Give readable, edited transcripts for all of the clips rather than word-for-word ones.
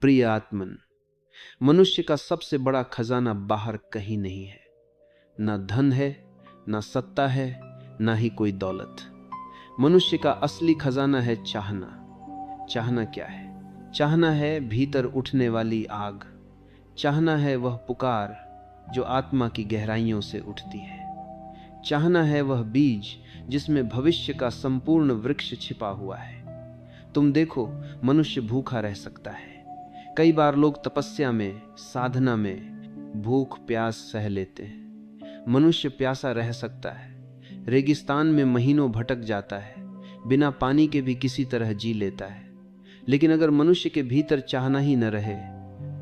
प्रिय आत्मन, मनुष्य का सबसे बड़ा खजाना बाहर कहीं नहीं है। ना धन है, ना सत्ता है, ना ही कोई दौलत। मनुष्य का असली खजाना है चाहना। चाहना क्या है? चाहना है भीतर उठने वाली आग। चाहना है वह पुकार जो आत्मा की गहराइयों से उठती है। चाहना है वह बीज जिसमें भविष्य का संपूर्ण वृक्ष छिपा हुआ है। तुम देखो, मनुष्य भूखा रह सकता है। कई बार लोग तपस्या में, साधना में भूख प्यास सह लेते हैं। मनुष्य प्यासा रह सकता है, रेगिस्तान में महीनों भटक जाता है, बिना पानी के भी किसी तरह जी लेता है। लेकिन अगर मनुष्य के भीतर चाहना ही न रहे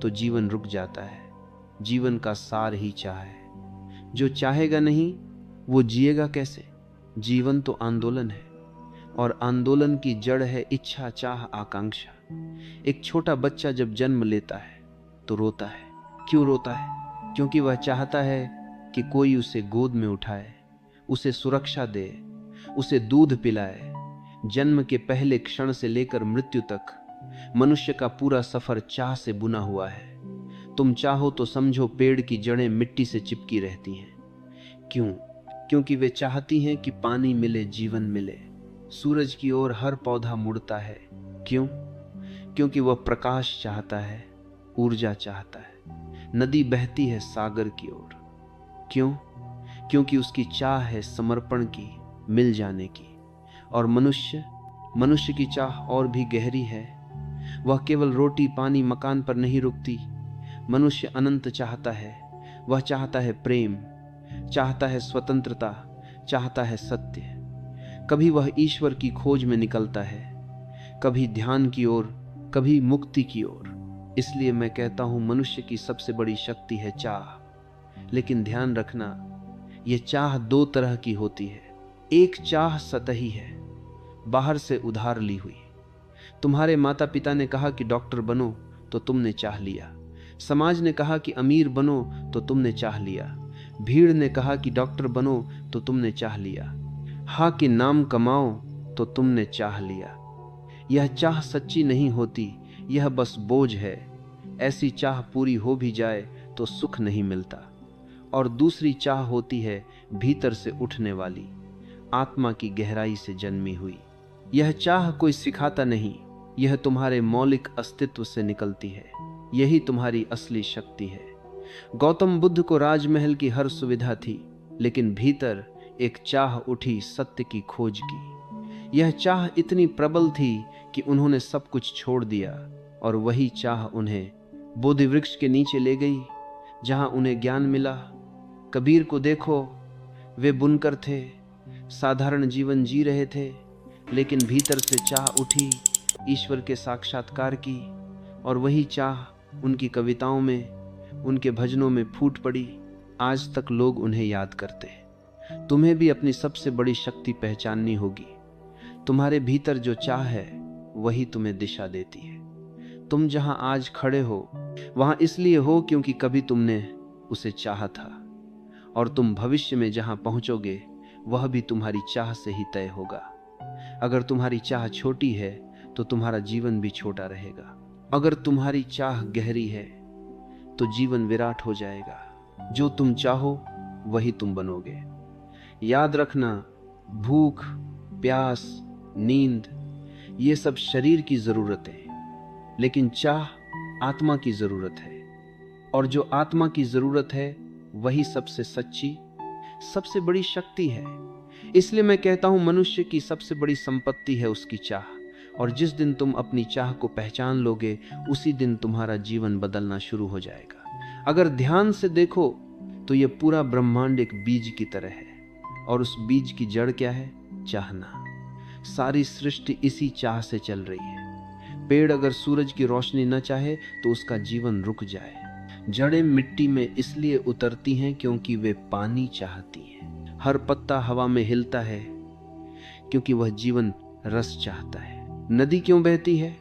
तो जीवन रुक जाता है। जीवन का सार ही चाह है। जो चाहेगा नहीं वो जिएगा कैसे? जीवन तो आंदोलन है, और आंदोलन की जड़ है इच्छा, चाह, आकांक्षा। एक छोटा बच्चा जब जन्म लेता है तो रोता है। क्यों रोता है? क्योंकि वह चाहता है कि कोई उसे गोद में उठाए, उसे सुरक्षा दे, उसे दूध पिलाए। जन्म के पहले क्षण से लेकर मृत्यु तक मनुष्य का पूरा सफर चाह से बुना हुआ है। तुम चाहो तो समझो पेड़ की जड़ें मिट्टी से चिपकी रहती हैं। क्यों? क्योंकि वे चाहती हैं कि पानी मिले, जीवन मिले। सूरज की ओर हर पौधा मुड़ता है। क्यों? क्योंकि वह प्रकाश चाहता है, ऊर्जा चाहता है। नदी बहती है सागर की ओर। क्यों? क्योंकि उसकी चाह है समर्पण की, मिल जाने की। और मनुष्य की चाह और भी गहरी है। वह केवल रोटी, पानी, मकान पर नहीं रुकती। मनुष्य अनंत चाहता है। वह चाहता है प्रेम, चाहता है स्वतंत्रता, चाहता है सत्य। कभी वह ईश्वर की खोज में निकलता है, कभी ध्यान की ओर, कभी मुक्ति की ओर। इसलिए मैं कहता हूं, मनुष्य की सबसे बड़ी शक्ति है चाह। लेकिन ध्यान रखना, यह चाह दो तरह की होती है। एक चाह सतही है, बाहर से उधार ली हुई। तुम्हारे माता पिता ने कहा कि डॉक्टर बनो तो तुमने चाह लिया। समाज ने कहा कि अमीर बनो तो तुमने चाह लिया। भीड़ ने कहा कि डॉक्टर बनो तो तुमने चाह लिया। हाँ कि नाम कमाओ तो तुमने चाह लिया। यह चाह सच्ची नहीं होती, यह बस बोझ है। ऐसी चाह पूरी हो भी जाए तो सुख नहीं मिलता। और दूसरी चाह होती है भीतर से उठने वाली, आत्मा की गहराई से जन्मी हुई। यह चाह कोई सिखाता नहीं, यह तुम्हारे मौलिक अस्तित्व से निकलती है। यही तुम्हारी असली शक्ति है। गौतम बुद्ध को राजमहल की हर सुविधा थी, लेकिन भीतर एक चाह उठी सत्य की खोज की। यह चाह इतनी प्रबल थी कि उन्होंने सब कुछ छोड़ दिया, और वही चाह उन्हें बोधि वृक्ष के नीचे ले गई, जहां उन्हें ज्ञान मिला। कबीर को देखो, वे बुनकर थे, साधारण जीवन जी रहे थे, लेकिन भीतर से चाह उठी ईश्वर के साक्षात्कार की। और वही चाह उनकी कविताओं में, उनके भजनों में फूट पड़ी। आज तक लोग उन्हें याद करते हैं। तुम्हें भी अपनी सबसे बड़ी शक्ति पहचाननी होगी। तुम्हारे भीतर जो चाह है वही तुम्हें दिशा देती है। तुम जहां आज खड़े हो वहां इसलिए हो क्योंकि कभी तुमने उसे चाहा था। और तुम भविष्य में जहां पहुंचोगे वह भी तुम्हारी चाह से ही तय होगा। अगर तुम्हारी चाह छोटी है तो तुम्हारा जीवन भी छोटा रहेगा। अगर तुम्हारी चाह गहरी है तो जीवन विराट हो जाएगा। जो तुम चाहो वही तुम बनोगे। याद रखना, भूख, प्यास, नींद ये सब शरीर की जरूरत है, लेकिन चाह आत्मा की जरूरत है। और जो आत्मा की जरूरत है वही सबसे सच्ची, सबसे बड़ी शक्ति है। इसलिए मैं कहता हूं, मनुष्य की सबसे बड़ी संपत्ति है उसकी चाह। और जिस दिन तुम अपनी चाह को पहचान लोगे उसी दिन तुम्हारा जीवन बदलना शुरू हो जाएगा। अगर ध्यान से देखो तो यह पूरा ब्रह्मांड एक बीज की तरह है, और उस बीज की जड़ क्या है? चाहना। सारी सृष्टि इसी चाह से चल रही है। पेड़ अगर सूरज की रोशनी न चाहे तो उसका जीवन रुक जाए। जड़ें मिट्टी में इसलिए उतरती हैं क्योंकि वे पानी चाहती हैं। हर पत्ता हवा में हिलता है क्योंकि वह जीवन रस चाहता है। नदी क्यों बहती है?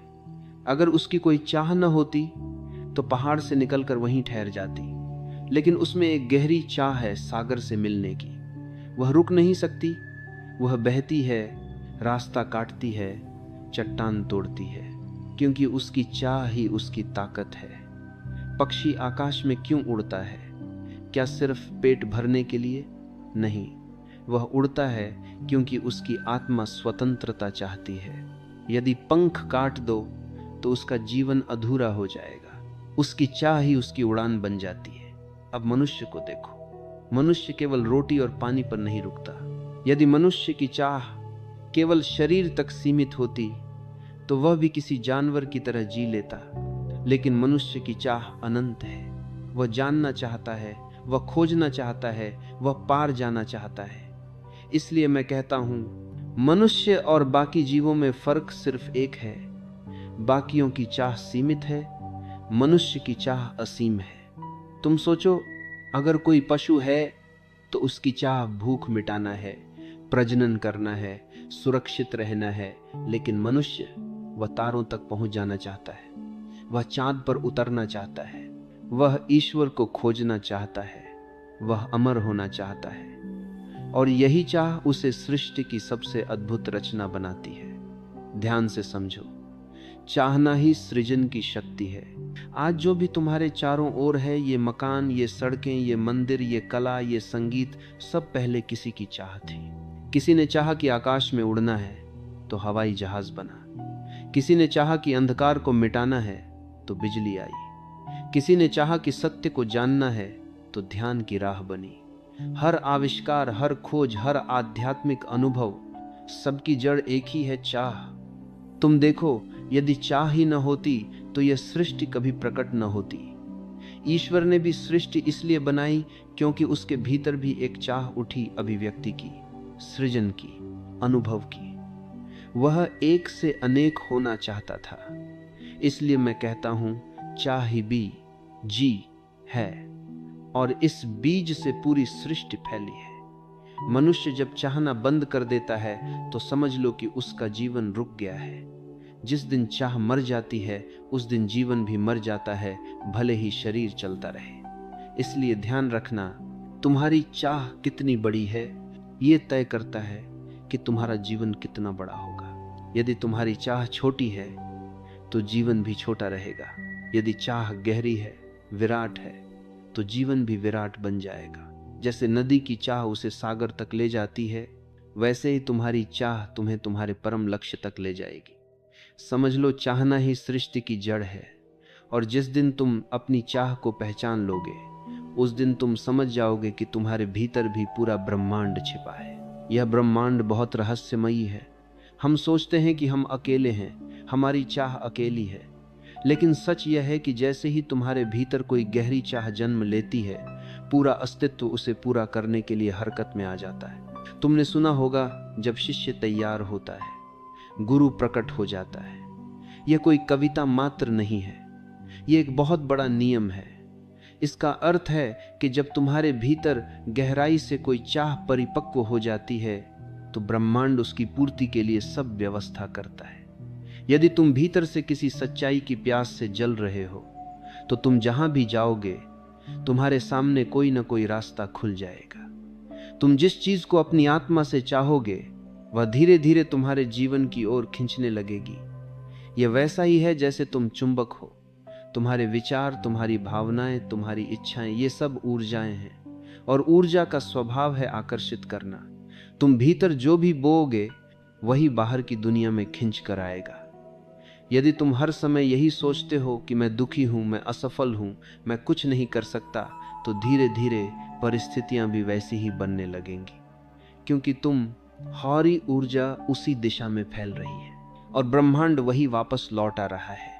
अगर उसकी कोई चाह न होती तो पहाड़ से निकलकर वहीं ठहर जाती, लेकिन उसमें एक गहरी चाह है सागर से मिलने की। वह रुक नहीं सकती, वह बहती है, रास्ता काटती है, चट्टान तोड़ती है। क्योंकि उसकी चाह ही उसकी ताकत है। पक्षी आकाश में क्यों उड़ता है? क्या सिर्फ पेट भरने के लिए? नहीं, वह उड़ता है क्योंकि उसकी आत्मा स्वतंत्रता चाहती है। यदि पंख काट दो तो उसका जीवन अधूरा हो जाएगा। उसकी चाह ही उसकी उड़ान बन जाती है। अब मनुष्य को देखो, मनुष्य केवल रोटी और पानी पर नहीं रुकता। यदि मनुष्य की चाह केवल शरीर तक सीमित होती तो वह भी किसी जानवर की तरह जी लेता, लेकिन मनुष्य की चाह अनंत है। वह जानना चाहता है, वह खोजना चाहता है, वह पार जाना चाहता है। इसलिए मैं कहता हूं, मनुष्य और बाकी जीवों में फर्क सिर्फ एक है, बाकियों की चाह सीमित है, मनुष्य की चाह असीम है। तुम सोचो, अगर कोई पशु है तो उसकी चाह भूख मिटाना है, प्रजनन करना है, सुरक्षित रहना है, लेकिन मनुष्य वह तारों तक पहुंच जाना चाहता है, वह चांद पर उतरना चाहता है, वह ईश्वर को खोजना चाहता है, वह अमर होना चाहता है। और यही चाह उसे सृष्टि की सबसे अद्भुत रचना बनाती है। ध्यान से समझो, चाहना ही सृजन की शक्ति है। आज जो भी तुम्हारे चारों ओर है, ये मकान, ये सड़कें, ये मंदिर, ये कला, ये संगीत, सब पहले किसी की चाह थी। किसी ने चाहा कि आकाश में उड़ना है तो हवाई जहाज बना, किसी ने चाहा कि अंधकार को मिटाना है तो बिजली आई, किसी ने चाहा कि सत्य को जानना है तो ध्यान की राह बनी। हर आविष्कार, हर खोज, हर आध्यात्मिक अनुभव, सबकी जड़ एक ही है, चाह। तुम देखो, यदि चाह ही न होती तो यह सृष्टि कभी प्रकट न होती। ईश्वर ने भी सृष्टि इसलिए बनाई क्योंकि उसके भीतर भी एक चाह उठी अभिव्यक्ति की, सृजन की, अनुभव की। वह एक से अनेक होना चाहता था। इसलिए मैं कहता हूं, चाह ही भी जी है, और इस बीज से पूरी सृष्टि फैली है। मनुष्य जब चाहना बंद कर देता है तो समझ लो कि उसका जीवन रुक गया है। जिस दिन चाह मर जाती है उस दिन जीवन भी मर जाता है, भले ही शरीर चलता रहे। इसलिए ध्यान रखना, तुम्हारी चाह कितनी बड़ी है ये तय करता है कि तुम्हारा जीवन कितना बड़ा होगा। यदि तुम्हारी चाह छोटी है तो जीवन भी छोटा रहेगा। यदि चाह गहरी है, विराट है, तो जीवन भी विराट बन जाएगा। जैसे नदी की चाह उसे सागर तक ले जाती है, वैसे ही तुम्हारी चाह तुम्हें तुम्हारे परम लक्ष्य तक ले जाएगी। समझ लो, चाहना ही सृष्टि की जड़ है, और जिस दिन तुम अपनी चाह को पहचान लोगे उस दिन तुम समझ जाओगे कि तुम्हारे भीतर भी पूरा ब्रह्मांड छिपा है। यह ब्रह्मांड बहुत रहस्यमयी है। हम सोचते हैं कि हम अकेले हैं, हमारी चाह अकेली है, लेकिन सच यह है कि जैसे ही तुम्हारे भीतर कोई गहरी चाह जन्म लेती है, पूरा अस्तित्व उसे पूरा करने के लिए हरकत में आ जाता है। तुमने सुना होगा, जब शिष्य तैयार होता है गुरु प्रकट हो जाता है। यह कोई कविता मात्र नहीं है, यह एक बहुत बड़ा नियम है। इसका अर्थ है कि जब तुम्हारे भीतर गहराई से कोई चाह परिपक्व हो जाती है तो ब्रह्मांड उसकी पूर्ति के लिए सब व्यवस्था करता है। यदि तुम भीतर से किसी सच्चाई की प्यास से जल रहे हो तो तुम जहां भी जाओगे तुम्हारे सामने कोई ना कोई रास्ता खुल जाएगा। तुम जिस चीज को अपनी आत्मा से चाहोगे वह धीरे धीरे तुम्हारे जीवन की ओर खींचने लगेगी। यह वैसा ही है जैसे तुम चुंबक हो। तुम्हारे विचार, तुम्हारी भावनाएं, तुम्हारी इच्छाएं, ये सब ऊर्जाएं हैं, और ऊर्जा का स्वभाव है आकर्षित करना। तुम भीतर जो भी बोओगे वही बाहर की दुनिया में खींच कर आएगा। यदि तुम हर समय यही सोचते हो कि मैं दुखी हूं, मैं असफल हूं, मैं कुछ नहीं कर सकता, तो धीरे धीरे परिस्थितियां भी वैसी ही बनने लगेंगी, क्योंकि तुम हौरी ऊर्जा उसी दिशा में फैल रही है और ब्रह्मांड वही वापस लौट आ रहा है।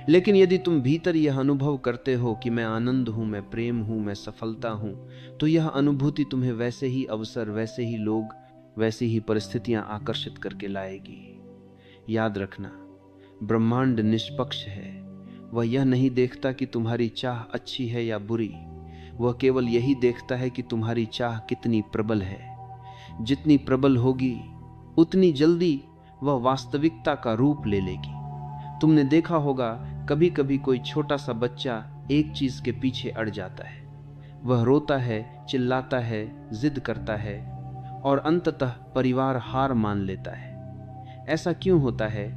लेकिन यदि तुम भीतर यह अनुभव करते हो कि मैं आनंद हूं, मैं प्रेम हूं, मैं सफलता हूं, तो यह अनुभूति तुम्हें वैसे ही अवसर, वैसे ही लोग, वैसी ही परिस्थितियां आकर्षित करके लाएगी। याद रखना, ब्रह्मांड निष्पक्ष है। वह यह नहीं देखता कि तुम्हारी चाह अच्छी है या बुरी, वह केवल यही देखता है कि तुम्हारी चाह कितनी प्रबल है। जितनी प्रबल होगी उतनी जल्दी वह वास्तविकता का रूप ले लेगी। तुमने देखा होगा, कभी कभी कोई छोटा सा बच्चा एक चीज के पीछे अड़ जाता है। वह रोता है, चिल्लाता है, जिद करता है और अंततः परिवार हार मान लेता है। ऐसा क्यों होता है?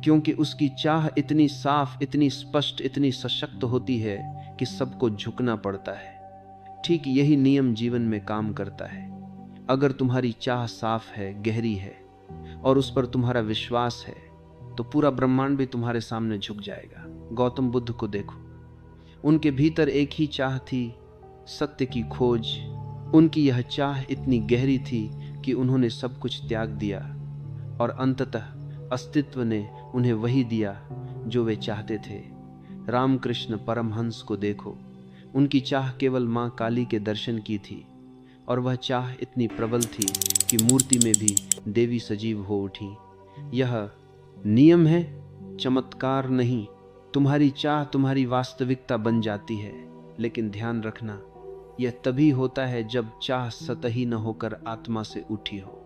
क्योंकि उसकी चाह इतनी साफ, इतनी स्पष्ट, इतनी सशक्त होती है कि सबको झुकना पड़ता है। ठीक यही नियम जीवन में काम करता है। अगर तुम्हारी चाह साफ है, गहरी है और उस पर तुम्हारा विश्वास है, तो पूरा ब्रह्मांड भी तुम्हारे सामने झुक जाएगा। गौतम बुद्ध को देखो, उनके भीतर एक ही चाह थी, सत्य की खोज। उनकी यह चाह इतनी गहरी थी कि उन्होंने सब कुछ त्याग दिया और अंततः अस्तित्व ने उन्हें वही दिया जो वे चाहते थे। रामकृष्ण परमहंस को देखो, उनकी चाह केवल मां काली के दर्शन की थी और वह चाह इतनी प्रबल थी कि मूर्ति में भी देवी सजीव हो उठी। यह नियम है, चमत्कार नहीं। तुम्हारी चाह तुम्हारी वास्तविकता बन जाती है, लेकिन ध्यान रखना, यह तभी होता है जब चाह सतही न होकर आत्मा से उठी हो।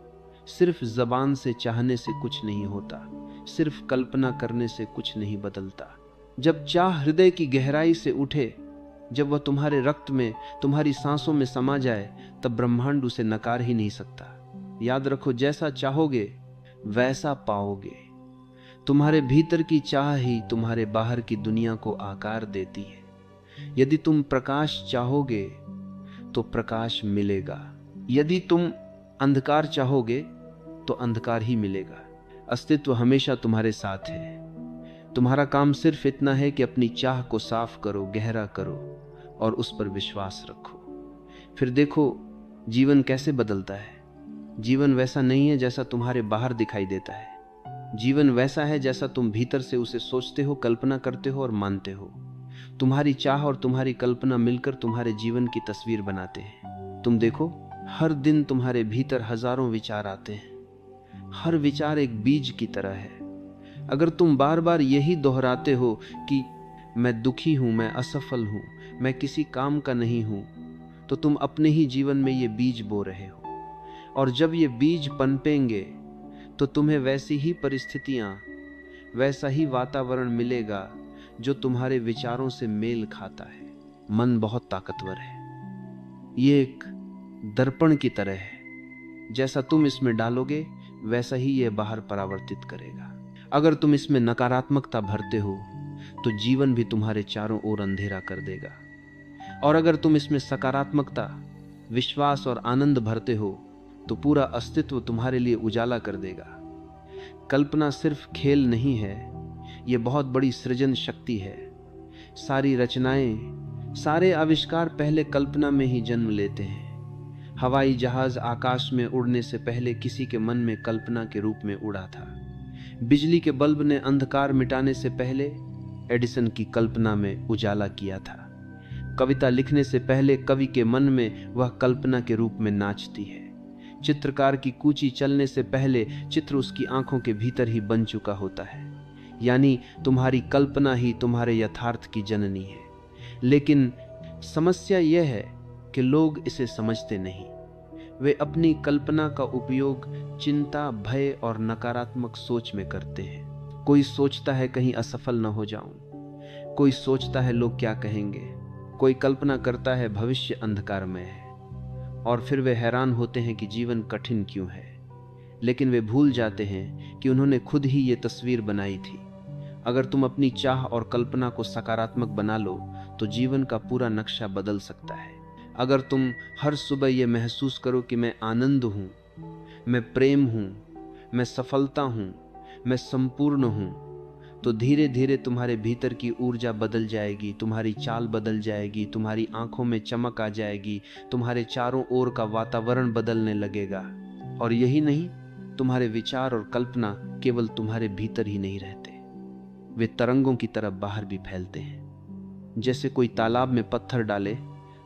सिर्फ जबान से चाहने से कुछ नहीं होता, सिर्फ कल्पना करने से कुछ नहीं बदलता। जब चाह हृदय की गहराई से उठे, जब वह तुम्हारे रक्त में, तुम्हारी सांसों में समा जाए, तब ब्रह्मांड उसे नकार ही नहीं सकता। याद रखो, जैसा चाहोगे वैसा पाओगे। तुम्हारे भीतर की चाह ही तुम्हारे बाहर की दुनिया को आकार देती है। यदि तुम प्रकाश चाहोगे तो प्रकाश मिलेगा, यदि तुम अंधकार चाहोगे तो अंधकार ही मिलेगा। अस्तित्व हमेशा तुम्हारे साथ है। तुम्हारा काम सिर्फ इतना है कि अपनी चाह को साफ करो, गहरा करो और उस पर विश्वास रखो। फिर देखो जीवन कैसे बदलता है। जीवन वैसा नहीं है जैसा तुम्हारे बाहर दिखाई देता है। जीवन वैसा है जैसा तुम भीतर से उसे सोचते हो, कल्पना करते हो और मानते हो। तुम्हारी चाह और तुम्हारी कल्पना मिलकर तुम्हारे जीवन की तस्वीर बनाते हैं। तुम देखो, हर दिन तुम्हारे भीतर हजारों विचार आते हैं। हर विचार एक बीज की तरह है। अगर तुम बार बार यही दोहराते हो कि मैं दुखी हूं, मैं असफल हूं, मैं किसी काम का नहीं हूं, तो तुम अपने ही जीवन में ये बीज बो रहे हो। और जब ये बीज पनपेंगे तो तुम्हें वैसी ही परिस्थितियां, वैसा ही वातावरण मिलेगा जो तुम्हारे विचारों से मेल खाता है। मन बहुत ताकतवर है। ये एक दर्पण की तरह है। जैसा तुम इसमें डालोगे वैसा ही यह बाहर परावर्तित करेगा। अगर तुम इसमें नकारात्मकता भरते हो तो जीवन भी तुम्हारे चारों ओर अंधेरा कर देगा, और अगर तुम इसमें सकारात्मकता, विश्वास और आनंद भरते हो तो पूरा अस्तित्व तुम्हारे लिए उजाला कर देगा। कल्पना सिर्फ खेल नहीं है, यह बहुत बड़ी सृजन शक्ति है। सारी रचनाएं, सारे आविष्कार पहले कल्पना में ही जन्म लेते हैं। हवाई जहाज आकाश में उड़ने से पहले किसी के मन में कल्पना के रूप में उड़ा था। बिजली के बल्ब ने अंधकार मिटाने से पहले एडिसन की कल्पना में उजाला किया था। कविता लिखने से पहले कवि के मन में वह कल्पना के रूप में नाचती है। चित्रकार की कूची चलने से पहले चित्र उसकी आंखों के भीतर ही बन चुका होता है। यानी तुम्हारी कल्पना ही तुम्हारे यथार्थ की जननी है। लेकिन समस्या यह है कि लोग इसे समझते नहीं। वे अपनी कल्पना का उपयोग चिंता, भय और नकारात्मक सोच में करते हैं। कोई सोचता है कहीं असफल न हो जाऊं, कोई सोचता है लोग क्या कहेंगे, कोई कल्पना करता है भविष्य अंधकारमय है, और फिर वे हैरान होते हैं कि जीवन कठिन क्यों है। लेकिन वे भूल जाते हैं कि उन्होंने खुद ही ये तस्वीर बनाई थी। अगर तुम अपनी चाह और कल्पना को सकारात्मक बना लो तो जीवन का पूरा नक्शा बदल सकता है। अगर तुम हर सुबह ये महसूस करो कि मैं आनंद हूँ, मैं प्रेम हूँ, मैं सफलता हूँ, मैं संपूर्ण हूँ, तो धीरे धीरे तुम्हारे भीतर की ऊर्जा बदल जाएगी, तुम्हारी चाल बदल जाएगी, तुम्हारी आंखों में चमक आ जाएगी, तुम्हारे चारों ओर का वातावरण बदलने लगेगा। और यही नहीं, तुम्हारे विचार और कल्पना केवल तुम्हारे भीतर ही नहीं रहते, वे तरंगों की तरफ बाहर भी फैलते हैं। जैसे कोई तालाब में पत्थर डाले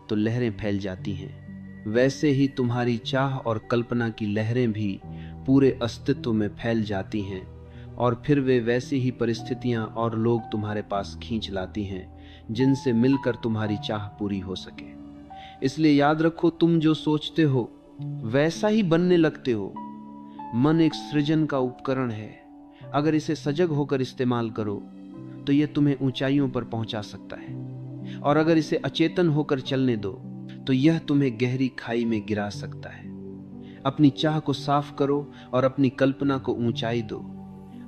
तो लहरें फैल जाती हैं, वैसे ही तुम्हारी चाह और कल्पना की लहरें भी पूरे अस्तित्व में फैल जाती हैं, और फिर वे वैसी ही परिस्थितियां और लोग तुम्हारे पास खींच लाती हैं जिनसे मिलकर तुम्हारी चाह पूरी हो सके। इसलिए याद रखो, तुम जो सोचते हो वैसा ही बनने लगते हो। मन एक सृजन का उपकरण है। अगर इसे सजग होकर इस्तेमाल करो तो यह तुम्हें ऊंचाइयों पर पहुंचा सकता है, और अगर इसे अचेतन होकर चलने दो तो यह तुम्हें गहरी खाई में गिरा सकता है। अपनी चाह को साफ करो और अपनी कल्पना को ऊंचाई दो।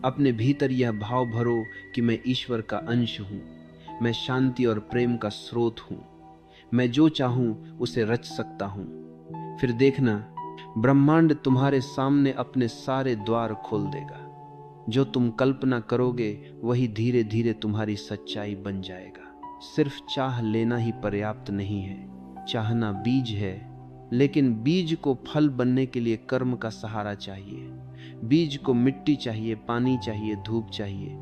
अपने भीतर यह भाव भरो कि मैं ईश्वर का अंश हूँ, मैं शांति और प्रेम का स्रोत हूँ, मैं जो चाहूँ उसे रच सकता हूँ। फिर देखना, ब्रह्मांड तुम्हारे सामने अपने सारे द्वार खोल देगा। जो तुम कल्पना करोगे वही धीरे धीरे तुम्हारी सच्चाई बन जाएगा। सिर्फ चाह लेना ही पर्याप्त नहीं है। चाहना बीज है, लेकिन बीज को फल बनने के लिए कर्म का सहारा चाहिए। बीज को मिट्टी चाहिए, पानी चाहिए, धूप चाहिए।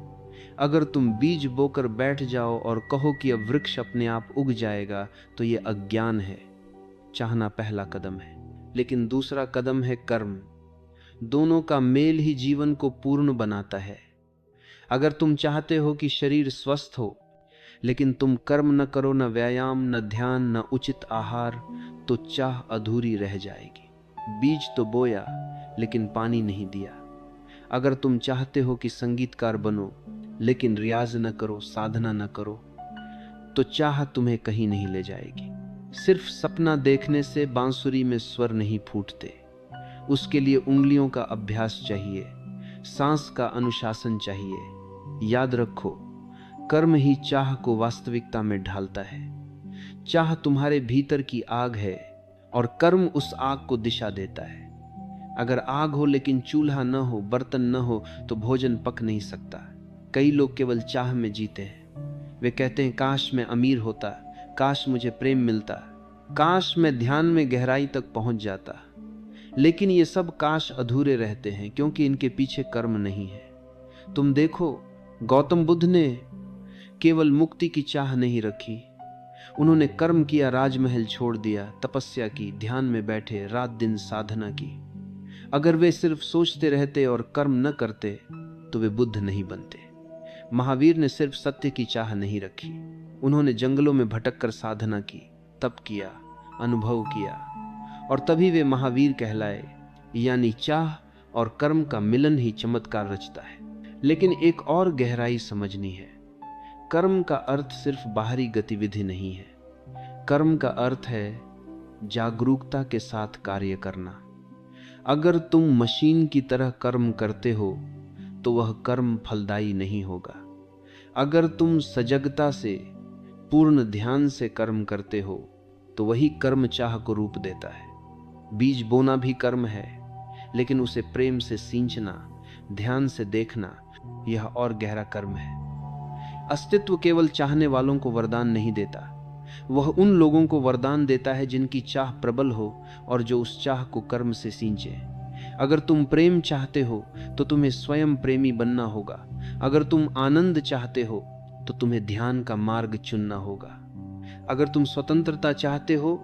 अगर तुम बीज बोकर बैठ जाओ और कहो कि अब वृक्ष अपने आप उग जाएगा, तो यह अज्ञान है। चाहना पहला कदम है, लेकिन दूसरा कदम है कर्म। दोनों का मेल ही जीवन को पूर्ण बनाता है। अगर तुम चाहते हो कि शरीर स्वस्थ हो, लेकिन तुम कर्म न करो, न व्यायाम, न ध्यान, न उचित आहार, तो चाह अधूरी रह जाएगी। बीज तो बोया लेकिन पानी नहीं दिया। अगर तुम चाहते हो कि संगीतकार बनो, लेकिन रियाज न करो, साधना न करो, तो चाह तुम्हें कहीं नहीं ले जाएगी। सिर्फ सपना देखने से बांसुरी में स्वर नहीं फूटते। उसके लिए उंगलियों का अभ्यास चाहिए, सांस का अनुशासन चाहिए। याद रखो, कर्म ही चाह को वास्तविकता में ढालता है। चाह तुम्हारे भीतर की आग है और कर्म उस आग को दिशा देता है। अगर आग हो लेकिन चूल्हा न हो, बर्तन न हो, तो भोजन पक नहीं सकता। कई लोग केवल चाह में जीते हैं। वे कहते हैं, काश मैं अमीर होता, काश मुझे प्रेम मिलता, काश मैं ध्यान में गहराई तक पहुंच जाता। लेकिन ये सब काश अधूरे रहते हैं, क्योंकि इनके पीछे कर्म नहीं है। तुम देखो, गौतम बुद्ध ने केवल मुक्ति की चाह नहीं रखी, उन्होंने कर्म किया, राजमहल छोड़ दिया, तपस्या की, ध्यान में बैठे, रात दिन साधना की। अगर वे सिर्फ सोचते रहते और कर्म न करते तो वे बुद्ध नहीं बनते। महावीर ने सिर्फ सत्य की चाह नहीं रखी, उन्होंने जंगलों में भटक कर साधना की, तप किया, अनुभव किया, और तभी वे महावीर कहलाए। यानी चाह और कर्म का मिलन ही चमत्कार रचता है। लेकिन एक और गहराई समझनी है। कर्म का अर्थ सिर्फ बाहरी गतिविधि नहीं है। कर्म का अर्थ है जागरूकता के साथ कार्य करना। अगर तुम मशीन की तरह कर्म करते हो तो वह कर्म फलदायी नहीं होगा। अगर तुम सजगता से, पूर्ण ध्यान से कर्म करते हो तो वही कर्म चाह को रूप देता है। बीज बोना भी कर्म है, लेकिन उसे प्रेम से सींचना, ध्यान से देखना, यह और गहरा कर्म है। अस्तित्व केवल चाहने वालों को वरदान नहीं देता, वह उन लोगों को वरदान देता है जिनकी चाह प्रबल हो और जो उस चाह को कर्म से सींचे। अगर तुम प्रेम चाहते हो तो तुम्हें स्वयं प्रेमी बनना होगा। अगर तुम आनंद चाहते हो तो तुम्हें ध्यान का मार्ग चुनना होगा। अगर तुम स्वतंत्रता चाहते हो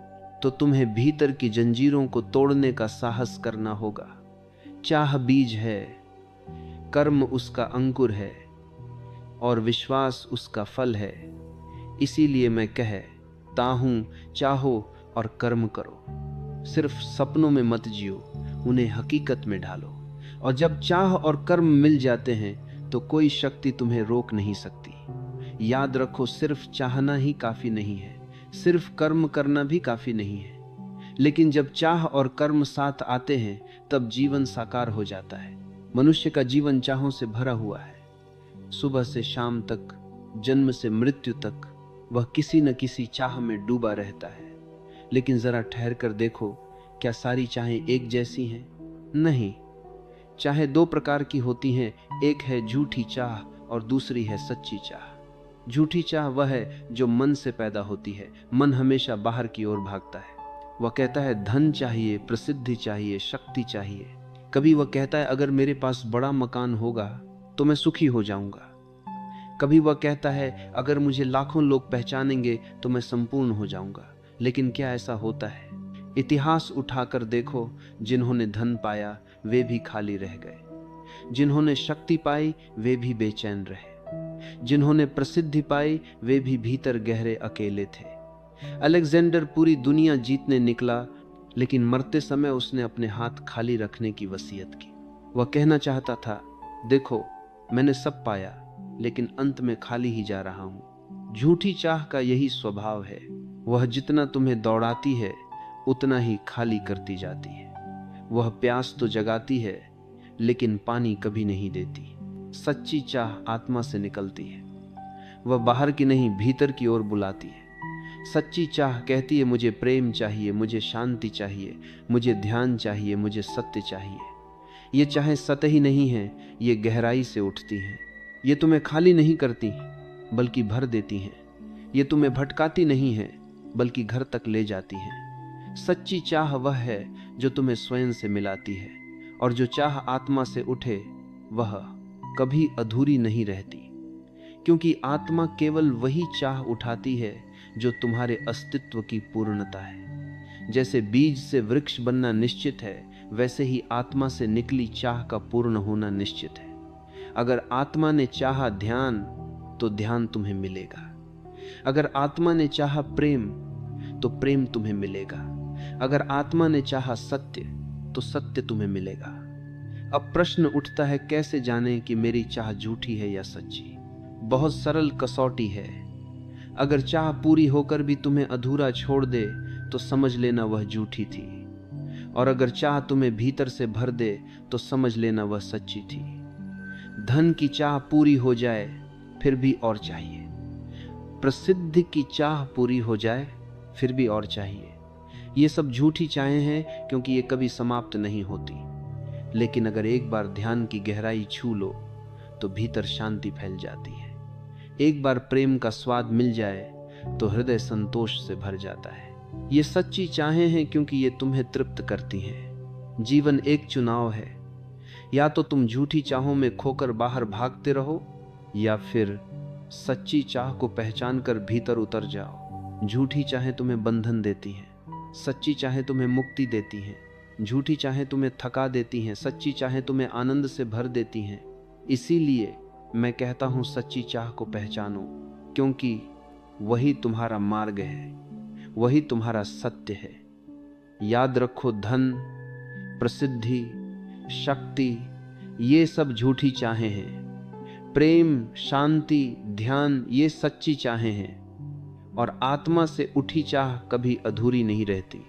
तो तुम्हें भीतर की जंजीरों को तोड़ने का साहस करना होगा। चाह बीज है, कर्म उसका अंकुर है और विश्वास उसका फल है। इसीलिए मैं कहता हूं, चाहो और कर्म करो। सिर्फ सपनों में मत जियो, उन्हें हकीकत में ढालो। और जब चाह और कर्म मिल जाते हैं तो कोई शक्ति तुम्हें रोक नहीं सकती। याद रखो, सिर्फ चाहना ही काफी नहीं है, सिर्फ कर्म करना भी काफी नहीं है। लेकिन जब चाह और कर्म साथ आते हैं तब जीवन साकार हो जाता है। मनुष्य का जीवन चाहों से भरा हुआ है। सुबह से शाम तक, जन्म से मृत्यु तक वह किसी न किसी चाह में डूबा रहता है। लेकिन जरा ठहर कर देखो, क्या सारी चाहें एक जैसी हैं? नहीं। चाहे दो प्रकार की होती हैं, एक है झूठी चाह और दूसरी है सच्ची चाह। झूठी चाह वह है जो मन से पैदा होती है। मन हमेशा बाहर की ओर भागता है। वह कहता है धन चाहिए, प्रसिद्धि चाहिए, शक्ति चाहिए। कभी वह कहता है अगर मेरे पास बड़ा मकान होगा तो मैं सुखी हो जाऊंगा। कभी वह कहता है अगर मुझे लाखों लोग पहचानेंगे तो मैं संपूर्ण हो जाऊंगा। लेकिन क्या ऐसा होता है? इतिहास उठाकर देखो, जिन्होंने धन पाया वे भी खाली रह गए, जिन्होंने शक्ति पाई वे भी बेचैन रहे, जिन्होंने प्रसिद्धि पाई वे भी भीतर गहरे अकेले थे। अलेक्जेंडर पूरी दुनिया जीतने निकला, लेकिन मरते समय उसने अपने हाथ खाली रखने की वसीयत की। वह कहना चाहता था, देखो मैंने सब पाया लेकिन अंत में खाली ही जा रहा हूं। झूठी चाह का यही स्वभाव है। वह जितना तुम्हें दौड़ाती है उतना ही खाली करती जाती है। वह प्यास तो जगाती है लेकिन पानी कभी नहीं देती। सच्ची चाह आत्मा से निकलती है, वह बाहर की नहीं भीतर की ओर बुलाती है। सच्ची चाह कहती है मुझे प्रेम चाहिए, मुझे शांति चाहिए, मुझे ध्यान चाहिए, मुझे सत्य चाहिए। ये चाहे सतही नहीं है, ये गहराई से उठती हैं। ये तुम्हें खाली नहीं करती बल्कि भर देती हैं। ये तुम्हें भटकाती नहीं है बल्कि घर तक ले जाती हैं। सच्ची चाह वह है जो तुम्हें स्वयं से मिलाती है, और जो चाह आत्मा से उठे वह कभी अधूरी नहीं रहती, क्योंकि आत्मा केवल वही चाह उठाती है जो तुम्हारे अस्तित्व की पूर्णता है। जैसे बीज से वृक्ष बनना निश्चित है, वैसे ही आत्मा से निकली चाह का पूर्ण होना निश्चित है। अगर आत्मा ने चाहा ध्यान तो ध्यान तुम्हें मिलेगा। अगर आत्मा ने चाहा प्रेम तो प्रेम तुम्हें मिलेगा। अगर आत्मा ने चाहा सत्य तो सत्य तुम्हें मिलेगा। अब प्रश्न उठता है, कैसे जानें कि मेरी चाह झूठी है या सच्ची? बहुत सरल कसौटी है। अगर चाह पूरी होकर भी तुम्हें अधूरा छोड़ दे तो समझ लेना वह झूठी थी, और अगर चाह तुम्हें भीतर से भर दे तो समझ लेना वह सच्ची थी। धन की चाह पूरी हो जाए फिर भी और चाहिए, प्रसिद्धि की चाह पूरी हो जाए फिर भी और चाहिए। ये सब झूठी चाहें हैं, क्योंकि ये कभी समाप्त नहीं होती। लेकिन अगर एक बार ध्यान की गहराई छू लो तो भीतर शांति फैल जाती है। एक बार प्रेम का स्वाद मिल जाए तो हृदय संतोष से भर जाता है। ये सच्ची चाहें हैं क्योंकि ये तुम्हें तृप्त करती हैं। जीवन एक चुनाव है, या तो तुम झूठी चाहों में खोकर बाहर भागते रहो, या फिर सच्ची चाह को पहचान कर भीतर उतर जाओ। झूठी चाहें तुम्हें बंधन देती हैं, सच्ची चाहें तुम्हें मुक्ति देती हैं। झूठी चाहें तुम्हें थका देती हैं, सच्ची चाहें तुम्हें आनंद से भर देती हैं। इसीलिए मैं कहता हूं, सच्ची चाह को पहचानो, क्योंकि वही तुम्हारा मार्ग है, वही तुम्हारा सत्य है। याद रखो, धन, प्रसिद्धि, शक्ति, ये सब झूठी चाहें हैं। प्रेम, शांति, ध्यान, ये सच्ची चाहें हैं। और आत्मा से उठी चाह कभी अधूरी नहीं रहती।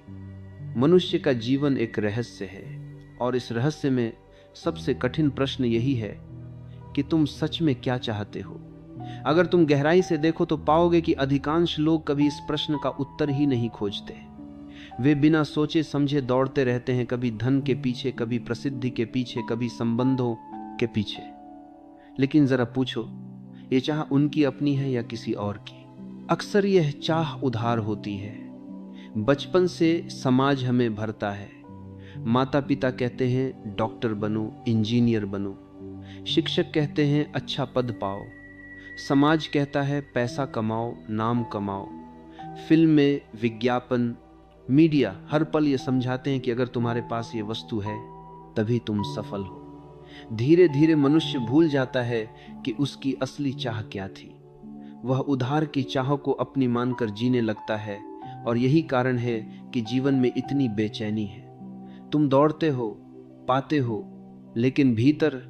मनुष्य का जीवन एक रहस्य है, और इस रहस्य में सबसे कठिन प्रश्न यही है कि तुम सच में क्या चाहते हो। अगर तुम गहराई से देखो तो पाओगे कि अधिकांश लोग कभी इस प्रश्न का उत्तर ही नहीं खोजते। वे बिना सोचे समझे दौड़ते रहते हैं, कभी धन के पीछे, कभी प्रसिद्धि के पीछे, कभी संबंधों के पीछे। लेकिन जरा पूछो, ये चाह उनकी अपनी है या किसी और की? अक्सर यह चाह उधार होती है। बचपन से समाज हमें भरता है। माता पिता कहते हैं डॉक्टर बनो, इंजीनियर बनो। शिक्षक कहते हैं अच्छा पद पाओ। समाज कहता है पैसा कमाओ, नाम कमाओ। फिल्में, विज्ञापन, मीडिया हर पल ये समझाते हैं कि अगर तुम्हारे पास ये वस्तु है तभी तुम सफल हो। धीरे धीरे मनुष्य भूल जाता है कि उसकी असली चाह क्या थी। वह उधार की चाह को अपनी मानकर जीने लगता है, और यही कारण है कि जीवन में इतनी बेचैनी है। तुम दौड़ते हो, पाते हो, लेकिन भीतर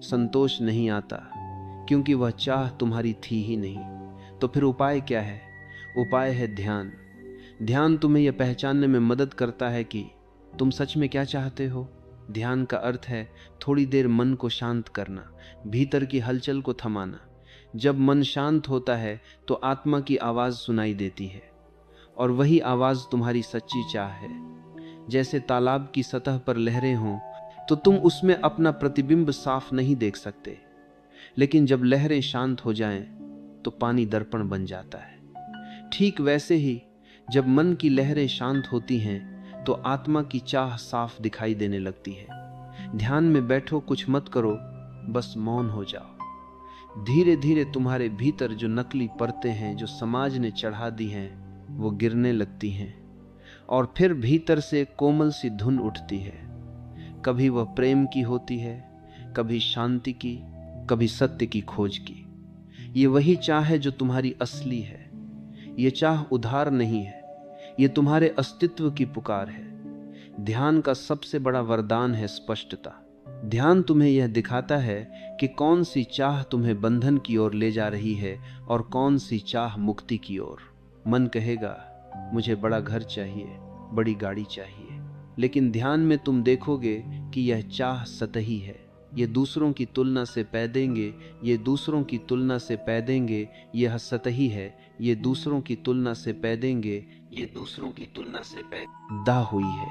संतोष नहीं आता, क्योंकि वह चाह तुम्हारी थी ही नहीं। तो फिर उपाय क्या है? उपाय है ध्यान। ध्यान तुम्हें यह पहचानने में मदद करता है कि तुम सच में क्या चाहते हो। ध्यान का अर्थ है थोड़ी देर मन को शांत करना, भीतर की हलचल को थमाना। जब मन शांत होता है तो आत्मा की आवाज सुनाई देती है, और वही आवाज तुम्हारी सच्ची चाह है। जैसे तालाब की सतह पर लहरें हों तो तुम उसमें अपना प्रतिबिंब साफ नहीं देख सकते, लेकिन जब लहरें शांत हो जाएं तो पानी दर्पण बन जाता है। ठीक वैसे ही जब मन की लहरें शांत होती हैं तो आत्मा की चाह साफ दिखाई देने लगती है। ध्यान में बैठो, कुछ मत करो, बस मौन हो जाओ। धीरे धीरे तुम्हारे भीतर जो नकली परतें हैं जो समाज ने चढ़ा दी हैं वो गिरने लगती हैं, और फिर भीतर से कोमल सी धुन उठती है। कभी वह प्रेम की होती है, कभी शांति की, कभी सत्य की खोज की। ये वही चाह है जो तुम्हारी असली है। ये चाह उधार नहीं है, ये तुम्हारे अस्तित्व की पुकार है। ध्यान का सबसे बड़ा वरदान है स्पष्टता। ध्यान तुम्हें यह दिखाता है कि कौन सी चाह तुम्हें बंधन की ओर ले जा रही है और कौन सी चाह मुक्ति की ओर। मन कहेगा मुझे बड़ा घर चाहिए, बड़ी गाड़ी चाहिए, लेकिन ध्यान में तुम देखोगे कि यह चाह सतही है। ये दूसरों की तुलना से पैदेंगे, ये दूसरों की तुलना से पैदेंगे, यह सतही है, ये दूसरों की तुलना से पैदेंगे, ये दूसरों की तुलना से पैदा हुई है।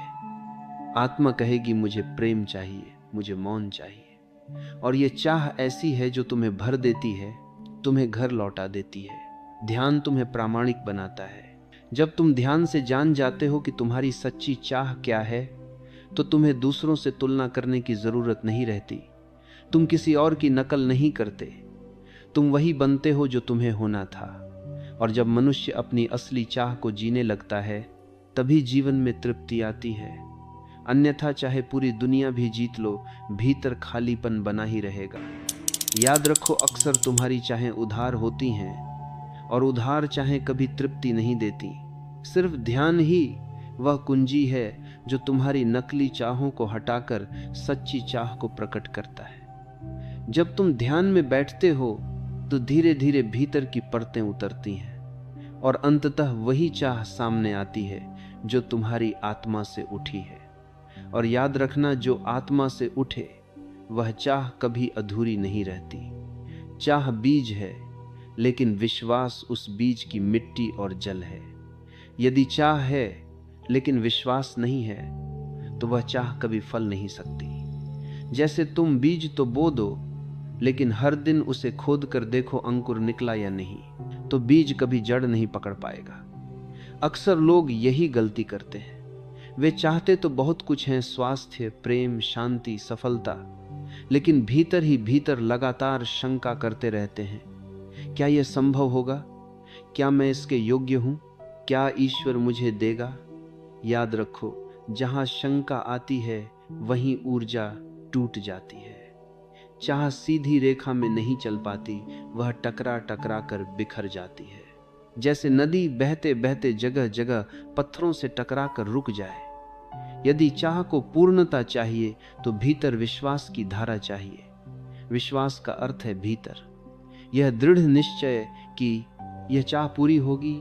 आत्मा कहेगी मुझे प्रेम चाहिए, मुझे मौन चाहिए, और ये चाह ऐसी है जो तुम्हें भर देती है, तुम्हें घर लौटा देती है। ध्यान तुम्हें प्रामाणिक बनाता है। जब तुम ध्यान से जान जाते हो कि तुम्हारी सच्ची चाह क्या है, तो तुम्हें दूसरों से तुलना करने की जरूरत नहीं रहती। तुम किसी और की नकल नहीं करते, तुम वही बनते हो जो तुम्हें होना था। और जब मनुष्य अपनी असली चाह को जीने लगता है, तभी जीवन में तृप्ति आती है। अन्यथा चाहे पूरी दुनिया भी जीत लो, भीतर खालीपन बना ही रहेगा। याद रखो, अक्सर तुम्हारी चाहें उधार होती हैं, और उधार चाहें कभी तृप्ति नहीं देती। सिर्फ ध्यान ही वह कुंजी है जो तुम्हारी नकली चाहों को हटाकर सच्ची चाह को प्रकट करता है। जब तुम ध्यान में बैठते हो तो धीरे धीरे भीतर की परतें उतरती हैं, और अंततः वही चाह सामने आती है जो तुम्हारी आत्मा से उठी है। और याद रखना, जो आत्मा से उठे वह चाह कभी अधूरी नहीं रहती। चाह बीज है, लेकिन विश्वास उस बीज की मिट्टी और जल है। यदि चाह है लेकिन विश्वास नहीं है, तो वह चाह कभी फल नहीं सकती। जैसे तुम बीज तो बो दो, लेकिन हर दिन उसे खोद कर देखो अंकुर निकला या नहीं, तो बीज कभी जड़ नहीं पकड़ पाएगा। अक्सर लोग यही गलती करते हैं। वे चाहते तो बहुत कुछ हैं, स्वास्थ्य, प्रेम, शांति, सफलता, लेकिन भीतर ही भीतर लगातार शंका करते रहते हैं। क्या यह संभव होगा? क्या मैं इसके योग्य हूं? क्या ईश्वर मुझे देगा? याद रखो, जहां शंका आती है वहीं ऊर्जा टूट जाती है। चाह सीधी रेखा में नहीं चल पाती, वह टकरा टकरा कर बिखर जाती है। जैसे नदी बहते बहते जगह जगह पत्थरों से टकरा कर रुक जाए। यदि चाह को पूर्णता चाहिए तो भीतर विश्वास की धारा चाहिए। विश्वास का अर्थ है भीतर, यह दृढ़ निश्चय कि यह चाह पूरी होगी,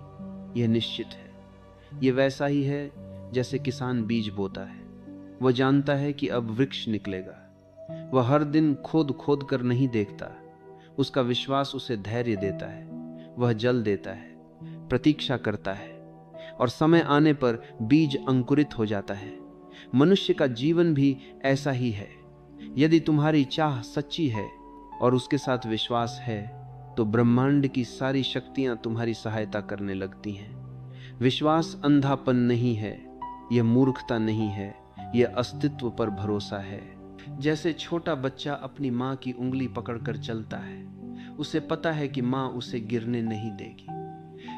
यह निश्चित है। यह वैसा ही है जैसे किसान बीज बोता है। वह जानता है कि अब वृक्ष निकलेगा। वह हर दिन खोद खोद कर नहीं देखता, उसका विश्वास उसे धैर्य देता है। वह जल देता है, प्रतीक्षा करता है, और समय आने पर बीज अंकुरित हो जाता है। मनुष्य का जीवन भी ऐसा ही है। यदि तुम्हारी चाह सच्ची है और उसके साथ विश्वास है, तो ब्रह्मांड की सारी शक्तियां तुम्हारी सहायता करने लगती हैं। विश्वास अंधापन नहीं है, यह मूर्खता नहीं है, यह अस्तित्व पर भरोसा है। जैसे छोटा बच्चा अपनी माँ की उंगली पकड़कर चलता है, उसे पता है कि माँ उसे गिरने नहीं देगी।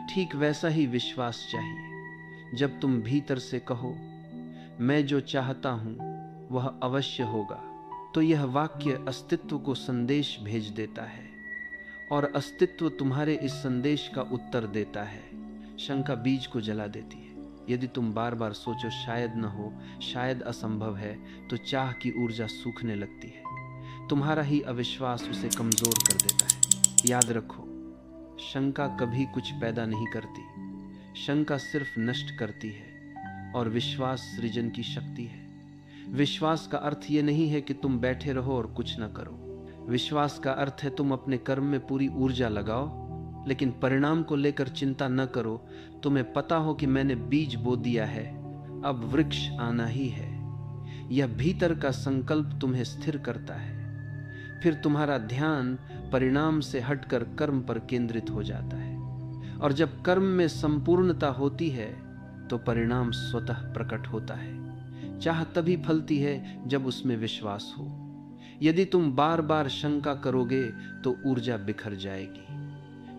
ठीक वैसा ही विश्वास चाहिए। जब तुम भीतर से कहो, मैं जो चाहता हूं वह अवश्य होगा, तो यह वाक्य अस्तित्व को संदेश भेज देता है, और अस्तित्व तुम्हारे इस संदेश का उत्तर देता है। शंका बीज को जला देती है। यदि तुम बार बार सोचो शायद न हो, शायद असंभव है, तो चाह की ऊर्जा सूखने लगती है। तुम्हारा ही अविश्वास उसे कमजोर कर देता है। याद रखो, शंका कभी कुछ पैदा नहीं करती, शंका सिर्फ नष्ट करती है, और विश्वास सृजन की शक्ति है। विश्वास का अर्थ ये नहीं है कि तुम बैठे रहो और कुछ न करो। विश्वास का अर्थ है तुम अपने कर्म में पूरी ऊर्जा लगाओ, लेकिन परिणाम को लेकर चिंता न करो। तुम्हें पता हो कि मैंने बीज बो दिया है, अब वृक्ष आना ही है। यह भीतर का संकल्प तुम्हें स्थिर करता है। फिर तुम्हारा ध्यान परिणाम से हटकर कर्म पर केंद्रित हो जाता है, और जब कर्म में संपूर्णता होती है तो परिणाम स्वतः प्रकट होता है। चाह तभी फलती है जब उसमें विश्वास हो। यदि तुम बार बार शंका करोगे तो ऊर्जा बिखर जाएगी।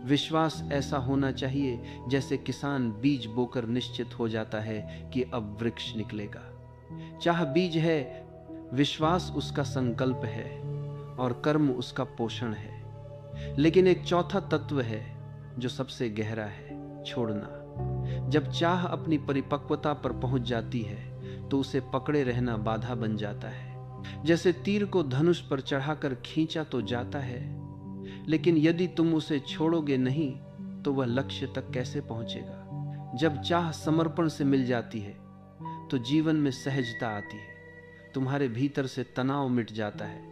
विश्वास ऐसा होना चाहिए जैसे किसान बीज बोकर निश्चित हो जाता है कि अब वृक्ष निकलेगा। चाह बीज है, विश्वास उसका संकल्प है, और कर्म उसका पोषण है। लेकिन एक चौथा तत्व है जो सबसे गहरा है, छोड़ना। जब चाह अपनी परिपक्वता पर पहुंच जाती है तो उसे पकड़े रहना बाधा बन जाता है। जैसे तीर को धनुष पर चढ़ाकर खींचा तो जाता है, लेकिन यदि तुम उसे छोड़ोगे नहीं तो वह लक्ष्य तक कैसे पहुंचेगा। जब चाह समर्पण से मिल जाती है तो जीवन में सहजता आती है। तुम्हारे भीतर से तनाव मिट जाता है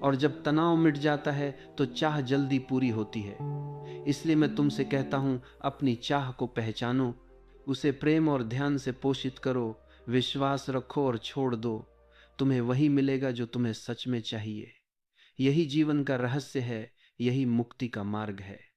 और जब तनाव मिट जाता है तो चाह जल्दी पूरी होती है। इसलिए मैं तुमसे कहता हूं, अपनी चाह को पहचानो, उसे प्रेम और ध्यान से पोषित करो, विश्वास रखो और छोड़ दो। तुम्हें वही मिलेगा जो तुम्हें सच में चाहिए। यही जीवन का रहस्य है, यही मुक्ति का मार्ग है।